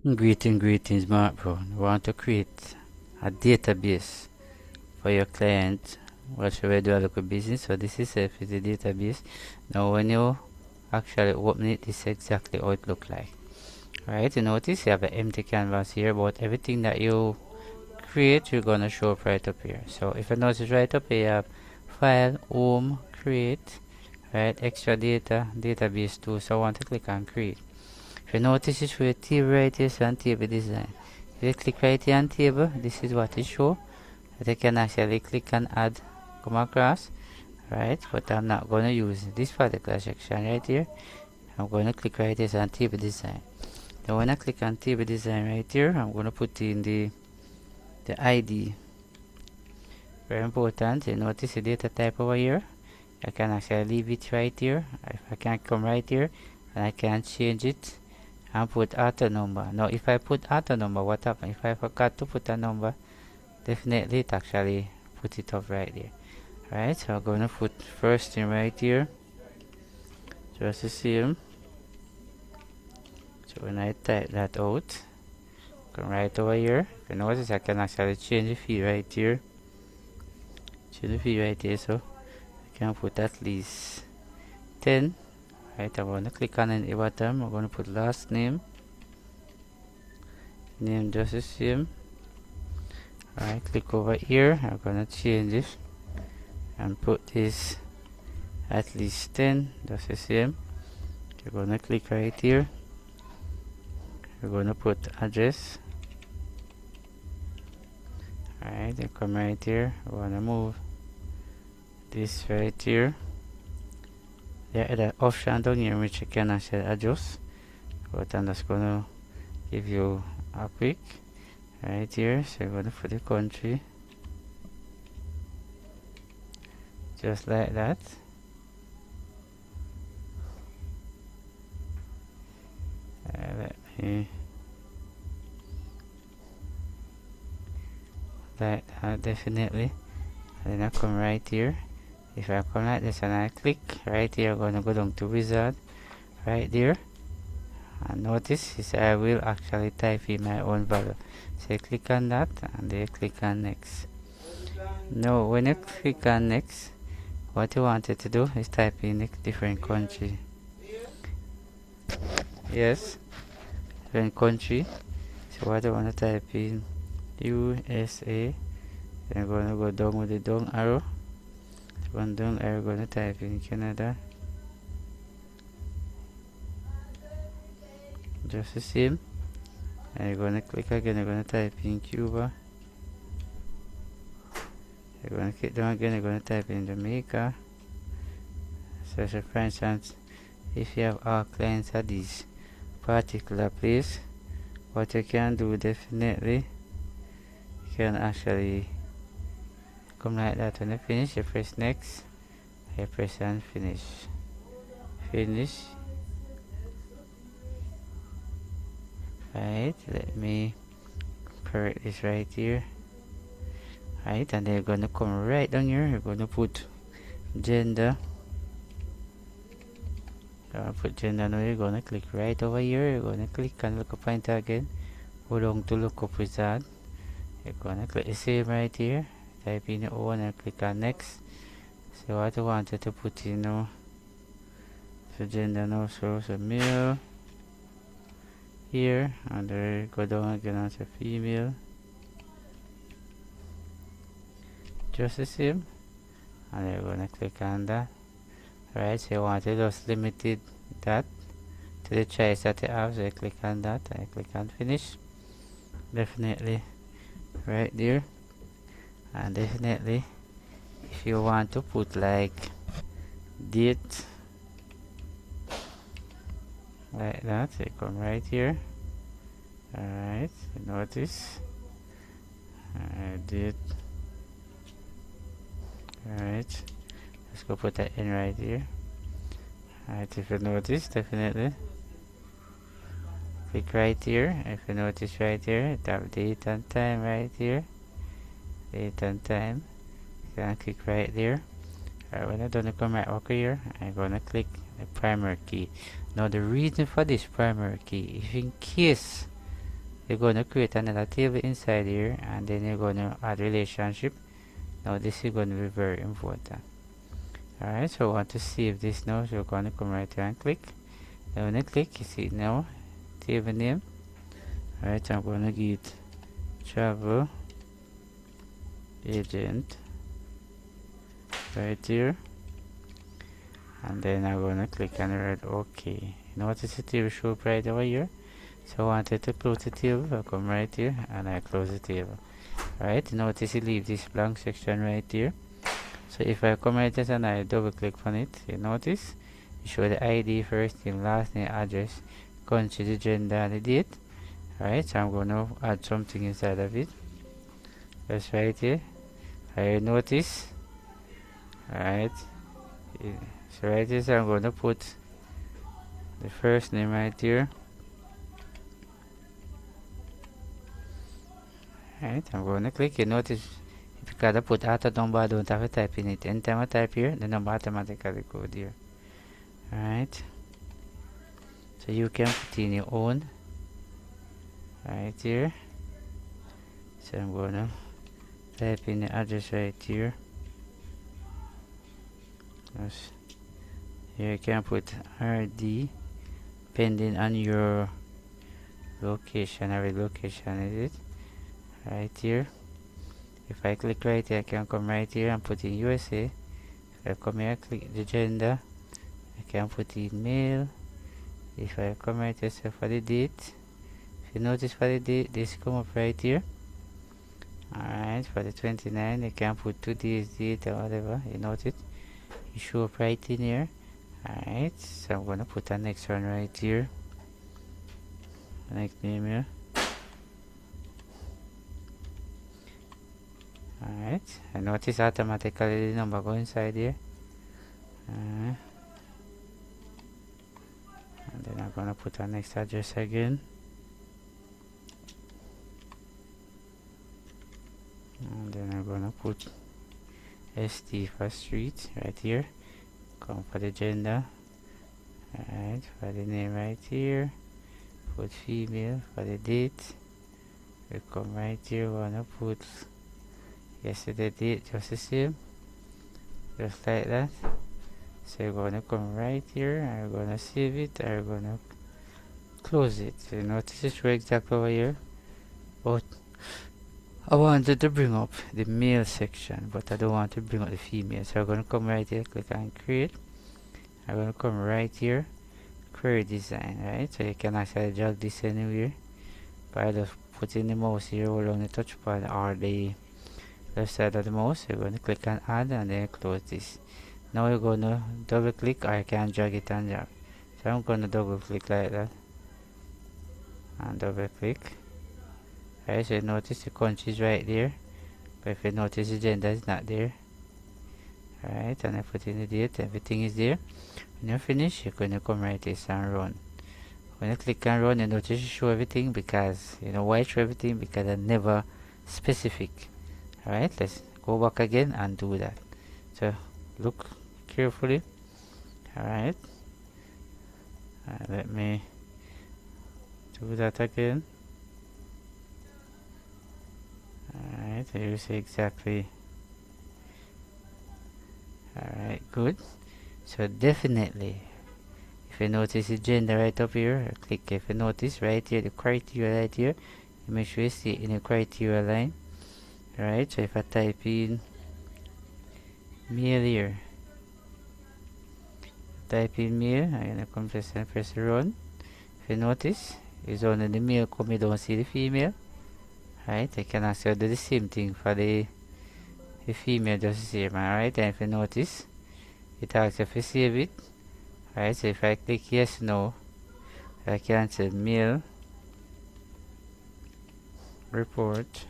Greetings, Mark Bro. You want to create a database for your client. What should we do a local business? So this is a the database. Now when you actually open it, this is exactly how it look like. Right, you notice you have an empty canvas here, but everything that you create, you're gonna show up right up here. So if you notice right up here, you have file, home, create, right, extra data, database too. So I want to click on create. If you notice it's for your table right here, so on table design. If you click right here on table, this is what it show. That you can actually click and add, come across, right? But I'm not gonna use this particular section right here. I'm gonna click right here on table design. Now when I click on table design right here, I'm gonna put in the ID. Very important. You notice the data type over here. I can actually leave it right here. If I can come right here and I can change it and put auto number. Now if I put auto number, what happens? If I forgot to put a number, definitely it actually put it up right there. Right, so I'm gonna put first name right here, just the same. So when I type that out, come right over here. If you notice, I can actually change the fee right here. Change the fee right here, so I can put at least 10. Right, I'm gonna click on the bottom. I'm gonna put last name, name just the same. Right, click over here. I'm gonna change this and put this at least 10, just the same. You're gonna click right here. You're gonna put address. Alright, then come right here. We're gonna move this right here. There is an option down here which you can actually adjust, but I'm just gonna give you a quick right here. So you're gonna put the country just like that. Let me like that, definitely. And then I come right here. If I come like this and I click right here, I'm gonna go down to wizard right there, and notice is I will actually type in my own value. So click on that and then click on next. Now when you click on next, what you wanted to do is type in a different country. Yes, different country. So what I want to type in USA. Then I'm gonna go down with the down arrow. One down arrow, gonna type in Canada. Just the same. And you're gonna click again. You're gonna type in Cuba. You're gonna click down again. You're gonna type in Jamaica. So for instance, if you have all clients at this particular place, what you can do definitely, you can actually come like that. When you finish, you press next, you press and finish. Right, let me correct this right here. Right, and then you're gonna come right down here. You're gonna put gender. Put gender. Now you're gonna click right over here. You're gonna click and look up pointer again. Go down to look up wizard. You're gonna click the same right here. Type in your own and click on next. So what I wanted to put in now. So gender now shows a male here, and there go down again as a female. Just the same. And you're gonna click on that. Right, so you want to just limited that to the choice that you have. So you click on that and click on finish. Definitely right there. And definitely if you want to put like date like that, you come right here. Alright, notice date. Alright, let's go put that in right here. Alright, if you notice, definitely click right here. If you notice right here, tap date and time right here. Date and time. You can click right there. Alright, when I'm done, come right over here. I'm gonna click the primary key. Now the reason for this primary key, if in case you're going to create another table inside here, and then you're going to add relationship. Now this is going to be very important. Alright, so I want to save this now, so you're going to come right here and click. And when you click, you see now table name. Alright, I'm going to give it travel agent right here, and then I'm going to click and write OK. Notice the table show up right over here. So I wanted to close the table, I come right here and I close the table. Alright, notice you leave this blank section right here. So if I come right here and I double click on it, you notice you show the ID, first name, last name, address, country, the gender, and the date. Alright, so I'm going to add something inside of it. That's right here. I notice. Alright, so right here, so I'm going to put the first name right here. Alright, I'm going to click. You notice because I put auto number, I don't have to type in it. Anytime I type here, the number automatically goes there. Alright, so you can put in your own right here. So I'm going to type in the address right here. Yes. Here you can put RD depending on your location. Every location is it right here. If I click right here, I can come right here and put in USA. If I come here, click the gender, I can put in male. If I come right here, so for the date, if you notice for the date, this come up right here. Alright, for the 29, you can put today's date or whatever. You notice you show up right in here. Alright, so I'm gonna put the next one right here. Next name here. Alright, I notice automatically the number go inside here. And then I'm gonna put our next address again. And then I'm gonna put ST for street right here. Come for the gender. Alright, for the name right here. Put female for the date. We come right here, wanna put yesterday date, just the same. Just like that. So you're gonna come right here, and we're gonna save it, and we're gonna close it. So you notice it's right exactly over here. But I wanted to bring up the male section, but I don't want to bring up the female. So I'm gonna come right here, click on create. I'm gonna come right here, query design, right? So you can actually drag this anywhere by just putting the mouse here along the touchpad or the left side of the mouse. You're gonna click on add and then close this. Now you're gonna double click, or you can drag it and drag. So I'm gonna double click like that and double click. Alright, so you notice the country is right there, but if you notice the gender is not there. Alright, and I put in the date, everything is there. When you're finished, you're gonna come right here and run. When you click and run, you notice you show everything, because you know why I show everything, because I never specific. Alright, let's go back again and do that. So look carefully. Alright, let me do that again. Alright, so you see exactly. Alright, good. So definitely, if you notice the gender right up here, click. If you notice right here, the criteria right here, you make sure you see it in the criteria line. Alright, so if I type in male here, type in male, I'm gonna come and press run. If you notice, it's only the male come, you don't see the female. Right, I can also do the same thing for the female, just the same. Alright, and if you notice, it asks if you save it. Alright, so if I click yes, no, I can say male report.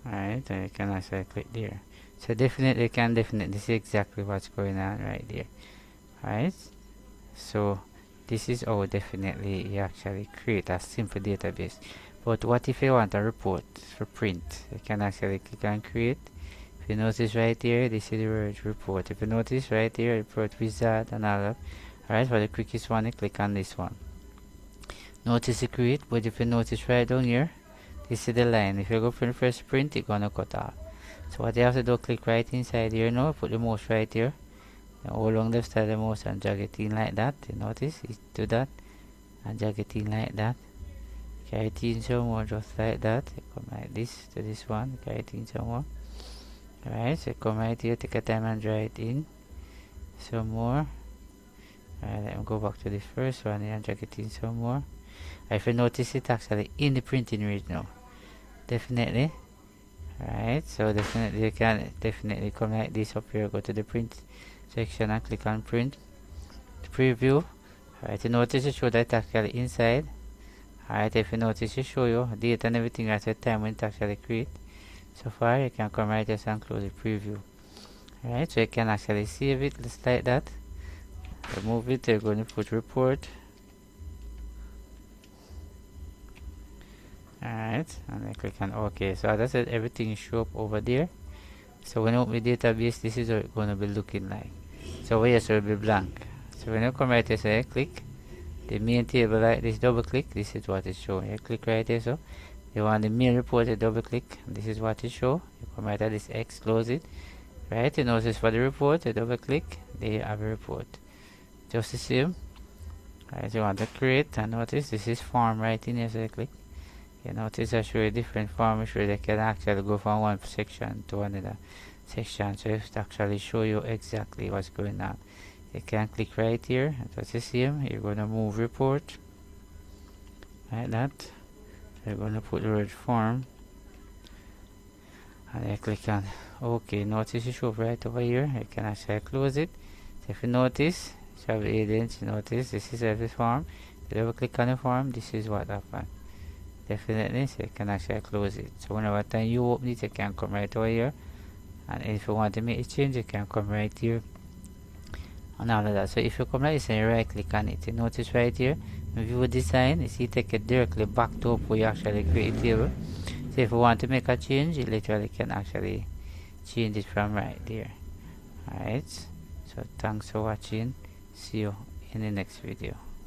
Alright, and you can also click there. So definitely can definitely see exactly what's going on right there. Alright, so this is how definitely you actually create a simple database. But what if you want a report for print? You can actually click on create. If you notice right here, this is the word report. If you notice right here, report wizard and all that. Alright, for the quickest one, you click on this one. Notice the create, but if you notice right down here, this is the line. If you go for the first print, it's gonna cut off. So what you have to do, click right inside here now, put the mouse right here. Now hold on left side of the mouse and drag it in like that. You notice it do that and drag it in like that. Carry it in some more, just like that. You come like this to this one, carry it in some more. Alright, so come right here, take a time and drag it in some more. Alright, let me go back to the first one here and drag it in some more. If you notice, it actually in the printing range now. Definitely. Alright, so definitely you can definitely come like this up here, go to the print section and click on print. Preview. Alright, you notice it show that actually inside. Alright, if you notice it show you date and everything at the time when it actually create. So far you can come right here and close the preview. Alright, so you can actually save it just like that. Remove it, you're going to put report. Alright, and then click on OK. So as I said, everything show up over there. So when you open the database, this is what it's going to be looking like. So over here, so it will be blank. So when you come right here, say click the main table like this, double click, this is what it shows. You click right here, so you want the main report, you double click, this is what it shows. You come right at this X, close it. Right, you notice for the report, you double click, there you have a report. Just the same. Right, you want to create, and notice this is form right in here, so you click. You notice I show you different forms, show you can actually go from one section to another section, so it actually show you exactly what's going on. You can click right here, that's the same. You're going to move report like that. So you're going to put the word form and you click on OK. Notice it show up right over here. You can actually close it. So if you notice, shall be agents, notice this is every form. If you double click on the form, this is what happened. Definitely, so you can actually close it. So whenever time you open it, you can come right over here, and if you want to make a change, you can come right here and all of that. So if you come like this and you right click on it, you notice right here view design, you see take it directly back to up where you actually create a table. So if you want to make a change, you literally can actually change it from right there. Alright, so thanks for watching, see you in the next video.